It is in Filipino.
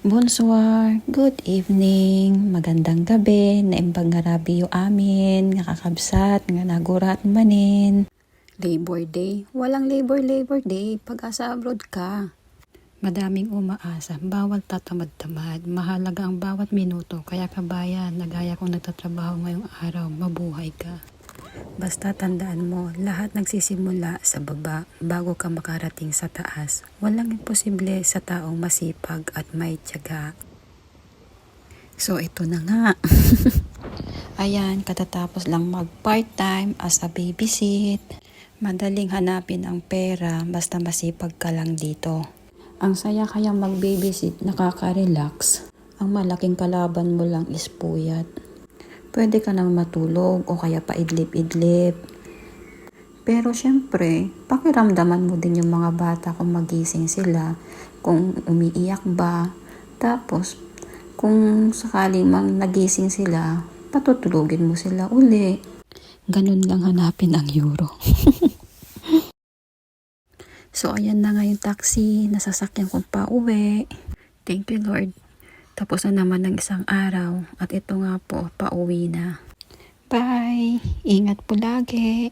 Bonsoir, good evening, magandang gabi, naimbag nga rabi yung amin, nga kakabsat, nga nagurat manin. Labor Day, walang Labor Day, pag-asa abroad ka. Madaming umaasa, bawal tatamad-tamad, mahalaga ang bawat minuto, kaya kabayan, nagaya kong nagtatrabaho ngayong araw, mabuhay ka. Basta tandaan mo, lahat nagsisimula sa baba bago ka makarating sa taas. Walang imposible sa taong masipag at may tiyaga. So ito na nga. Ayan, katatapos lang mag part-time as a babysit. Madaling hanapin ang pera basta masipag ka lang dito. Ang saya kaya mag-babysit, nakaka-relax. Ang malaking kalaban mo lang is puyat. Pwede ka nang matulog o kaya paidlip-idlip. Pero syempre, pakiramdaman mo din yung mga bata kung magising sila, kung umiiyak ba. Tapos, kung sakali mang nagising sila, patutulugin mo sila uli. Ganun lang hanapin ang euro. So, ayan na nga yung taxi, nasasakyan kong pauwi. Thank you, Lord. Tapos na naman ng isang araw at ito nga po, pauwi na. Bye! Ingat po lagi!